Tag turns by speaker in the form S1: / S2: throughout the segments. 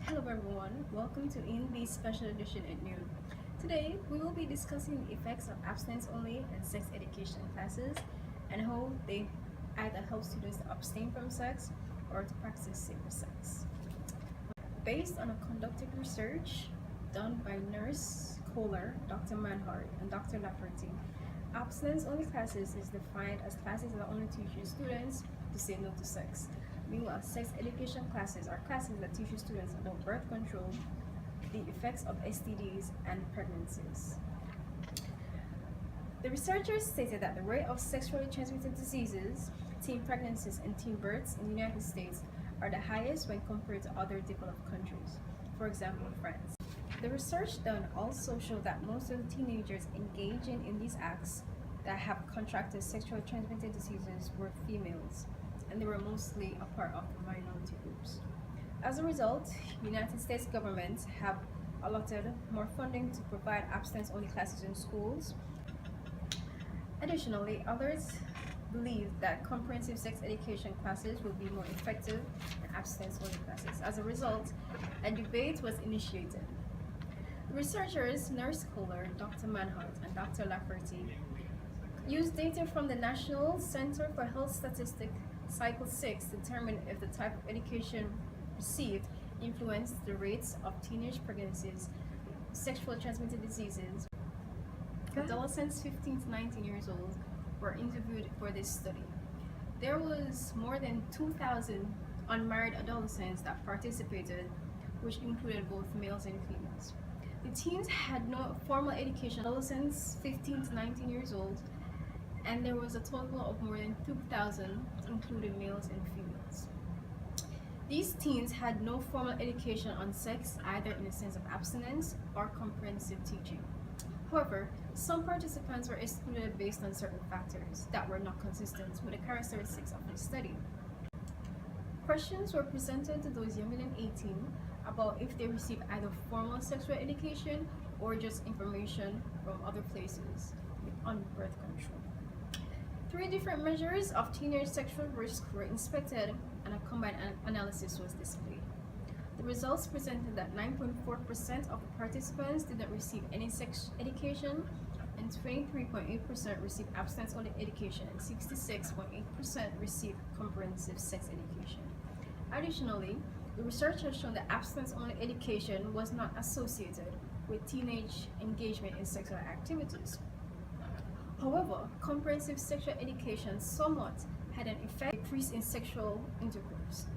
S1: Hello everyone, welcome to InB Special Edition at noon. Today, we will be discussing the effects of abstinence only and sex education classes and how they either help students to abstain from sex or to practice safer sex. Based on a conducted research done by Nurse Kohler, Dr. Manhart, and Dr. Lafferty, abstinence only classes is defined as classes that only teach students to say no to sex. Meanwhile, sex education classes are classes that teach students about birth control, the effects of STDs, and pregnancies. The researchers stated that the rate of sexually transmitted diseases, teen pregnancies, and teen births in the United States are the highest when compared to other developed countries, for example, France. The research done also showed that most of the teenagers engaging in these acts that have contracted sexually transmitted diseases were females, and they were mostly a part of the minority groups. As a result, United States government have allotted more funding to provide abstinence-only classes in schools. Additionally, others believe that comprehensive sex education classes will be more effective than abstinence-only classes. As a result, a debate was initiated. The researchers, Nurse Kohler, Dr. Manhart, and Dr. Lafferty, used data from the National Center for Health Statistics Cycle 6 to determine if the type of education received influenced the rates of teenage pregnancies, sexually transmitted diseases. Adolescents 15 to 19 years old were interviewed for this study. There was more than 2,000 unmarried adolescents that participated, which included both males and females. The teens had no formal education, adolescents 15 to 19 years old, and there was a total of more than 2,000, including males and females. These teens had no formal education on sex, either in the sense of abstinence or comprehensive teaching. However, some participants were excluded based on certain factors that were not consistent with the characteristics of the study. Questions were presented to those younger than 18 about if they received either formal sexual education or just information from other places on birth control. 3 different measures of teenage sexual risk were inspected and a combined analysis was displayed. The results presented that 9.4% of the participants did not receive any sex education, and 23.8% received abstinence-only education, and 66.8% received comprehensive sex education. Additionally, the research has shown that abstinence-only education was not associated with teenage engagement in sexual activities. However, comprehensive sexual education somewhat had an effect decrease in sexual intercourse.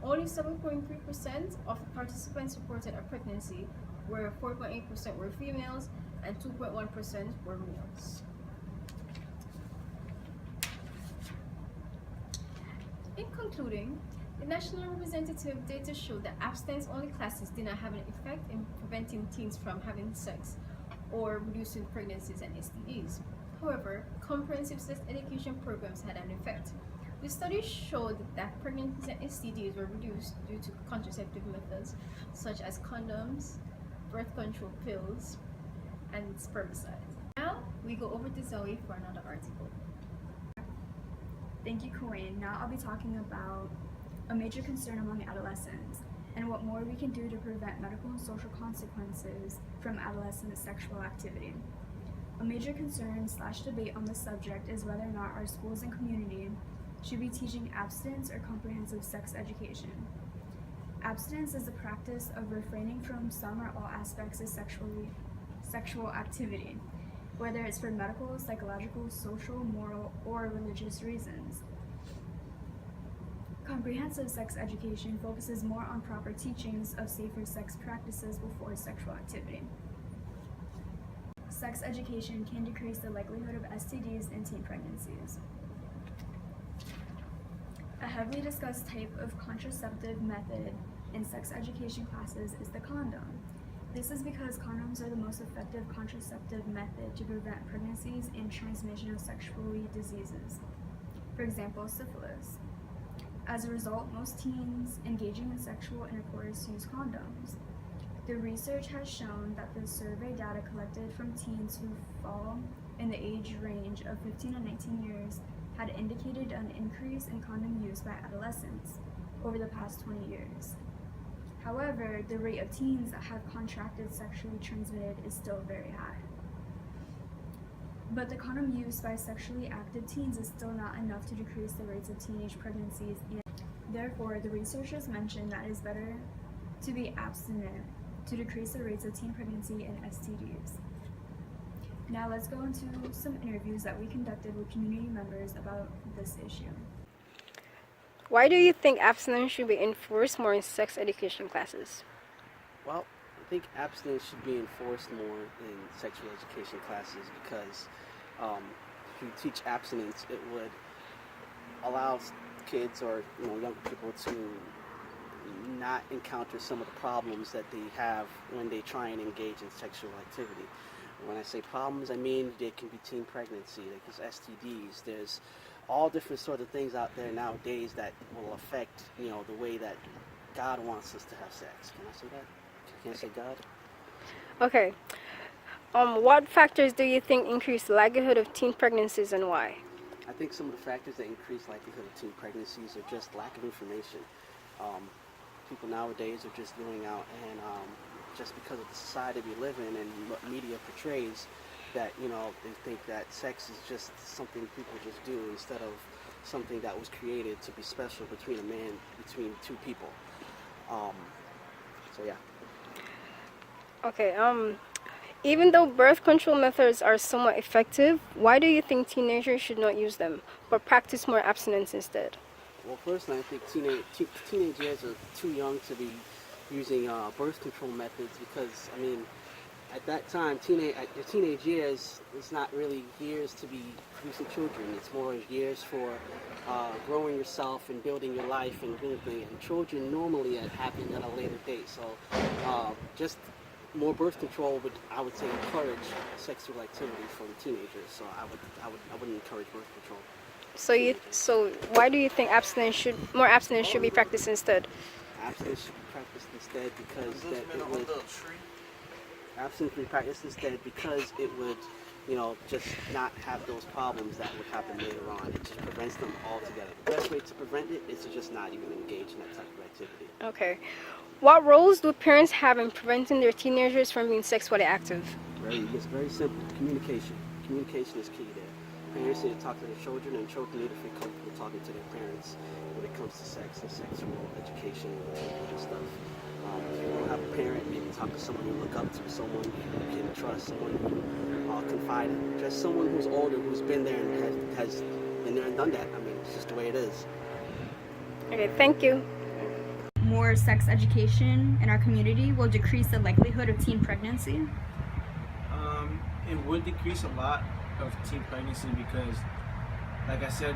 S1: Only 7.3% of the participants reported a pregnancy, where 4.8% were females and 2.1% were males. In concluding, the national representative data showed that abstinence-only classes did not have an effect in preventing teens from having sex or reducing pregnancies and STDs. However, comprehensive sex education programs had an effect. The study showed that pregnancies and STDs were reduced due to contraceptive methods such as condoms, birth control pills, and spermicides. Now, we go over to Zoe for another article.
S2: Thank you, Cowayne. Now I'll be talking about a major concern among adolescents and what more we can do to prevent medical and social consequences from adolescent sexual activity. A major concern / debate on this subject is whether or not our schools and community should be teaching abstinence or comprehensive sex education. Abstinence is the practice of refraining from some or all aspects of sexual activity, whether it's for medical, psychological, social, moral, or religious reasons. Comprehensive sex education focuses more on proper teachings of safer sex practices before sexual activity. Sex education can decrease the likelihood of STDs and teen pregnancies. A heavily discussed type of contraceptive method in sex education classes is the condom. This is because condoms are the most effective contraceptive method to prevent pregnancies and transmission of sexually diseases, for example, syphilis. As a result, most teens engaging in sexual intercourse use condoms. The research has shown that the survey data collected from teens who fall in the age range of 15 to 19 years had indicated an increase in condom use by adolescents over the past 20 years. However, the rate of teens that have contracted sexually transmitted is still very high. But the condom used by sexually active teens is still not enough to decrease the rates of teenage pregnancies. Therefore, the researchers mentioned that it is better to be abstinent to decrease the rates of teen pregnancy and STDs. Now let's go into some interviews that we conducted with community members about this issue.
S1: Why do you think abstinence should be enforced more in sex education classes?
S3: Well, I think abstinence should be enforced more in sexual education classes because if you teach abstinence, it would allow kids or younger people to not encounter some of the problems that they have when they try and engage in sexual activity. When I say problems, I mean there can be teen pregnancy, there's STDs, there's all different sort of things out there nowadays that will affect, the way that God wants us to have sex. Can I say that? Can I say God?
S1: Okay. What factors do you think increase the likelihood of teen pregnancies and why?
S3: I think some of the factors that increase likelihood of teen pregnancies are just lack of information. People nowadays are just going out and just because of the society we live in and what media portrays, that they think that sex is just something people just do instead of something that was created to be special between between two people. So yeah.
S1: Okay. Even though birth control methods are somewhat effective, why do you think teenagers should not use them, but practice more abstinence instead?
S3: Well, personally, I think teenage years are too young to be using birth control methods because, at that time, at your teenage years, it's not really years to be producing children. It's more years for growing yourself and building your life and everything. And children normally happen at a later date. So just more birth control would, I would say, encourage sexual activity from teenagers. So I wouldn't encourage birth control.
S1: So why do you think more abstinence should be practiced instead?
S3: Abstinence should be practiced instead because abstinence should be practiced instead because it would, just not have those problems that would happen later on. It just prevents them altogether. The best way to prevent it is to just not even engage in that type of activity.
S1: Okay. What roles do parents have in preventing their teenagers from being sexually active?
S3: It's very simple. Communication. Communication is key there. Parents need to talk to their children, and children need to feel comfortable talking to their parents when it comes to sex and sexual education and stuff. If you don't have a parent, maybe talk to someone you look up to, someone you can trust, someone you confide in. Just someone who's older, who's been there and has been there and done that. It's just the way it is.
S1: Okay, thank you.
S2: More sex education in our community will decrease the likelihood of teen pregnancy.
S4: It would decrease a lot of teen pregnancy because, like I said,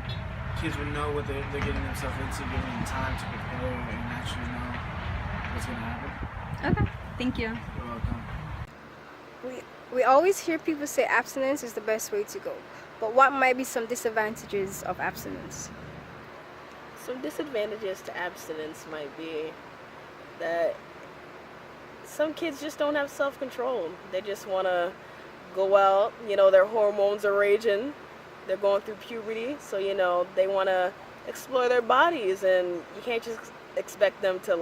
S4: kids would know what they're getting themselves into, giving them time to prepare and actually know what's going to happen.
S2: Okay, thank you.
S4: You're welcome.
S1: We always hear people say abstinence is the best way to go, but what might be some disadvantages of abstinence?
S5: Some disadvantages to abstinence might be that some kids just don't have self-control. They just want to go out, their hormones are raging, they're going through puberty, so they want to explore their bodies, and you can't just expect them to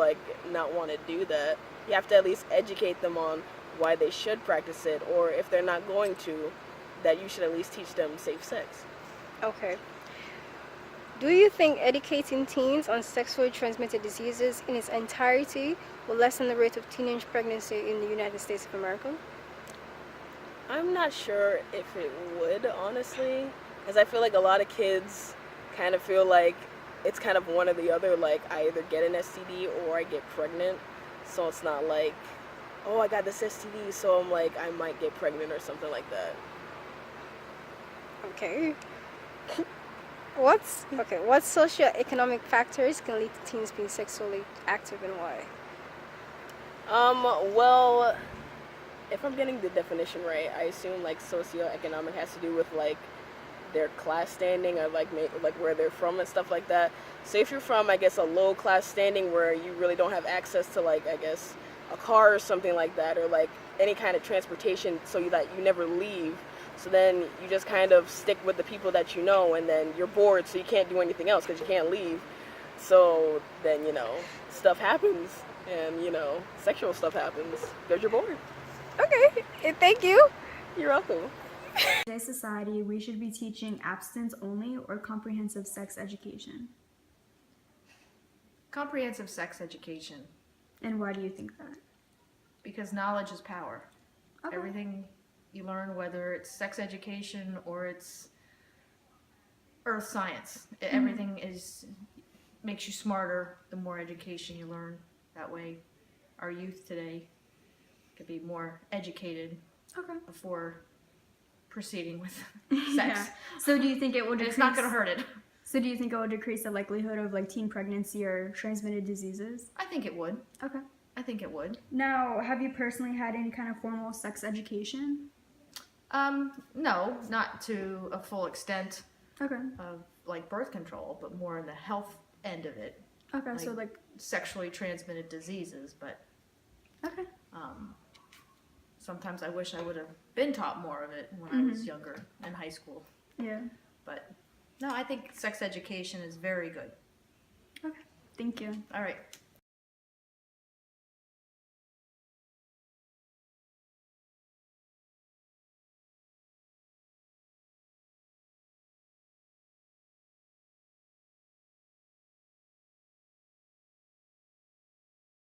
S5: not want to do that. You have to at least educate them on why they should practice it, or if they're not going to, that you should at least teach them safe sex.
S1: Okay. Do you think educating teens on sexually transmitted diseases in its entirety will lessen the rate of teenage pregnancy in the United States of America?
S5: I'm not sure if it would, honestly, because I feel like a lot of kids kind of feel like it's kind of one or the other, I either get an STD or I get pregnant, so it's not like, oh, I got this STD, so I'm I might get pregnant or something like that.
S1: Okay. What socioeconomic factors can lead to teens being sexually active and why?
S5: Well, if I'm getting the definition right, I assume socioeconomic has to do with their class standing or where they're from and stuff like that. So if you're from, I guess, a low class standing where you really don't have access to I guess a car or something like that, or any kind of transportation, so that you never leave. So then you just kind of stick with the people that you know, and then you're bored, so you can't do anything else because you can't leave. So then, stuff happens. and, sexual stuff happens because you're bored. Okay, thank you. You're welcome.
S2: In today's society, we should be teaching abstinence only or comprehensive sex education.
S6: Comprehensive sex education,
S2: And why do you think that?
S6: because knowledge is power.
S2: Okay.
S6: Everything you learn, whether it's sex education or it's earth science, everything makes you smarter the more education you learn. That way, our youth today could be more educated
S2: Okay.
S6: before proceeding with sex.
S2: Yeah. So do you think it will
S6: And
S2: decrease?
S6: it's not going to hurt it.
S2: So do you think it will decrease the likelihood of like teen pregnancy or transmitted diseases?
S6: I think it would.
S2: Okay.
S6: I think it would.
S2: Now, have you personally had any kind of formal sex education?
S6: No, not to a full extent
S2: Okay.
S6: of like birth control, but more in the health end of it,
S2: Okay. So like.
S6: sexually transmitted diseases. But
S2: Okay.
S6: sometimes I wish I would have been taught more of it when I was younger in high school.
S2: Yeah.
S6: But no, I think sex education is very good.
S2: Okay. Thank you.
S6: All right.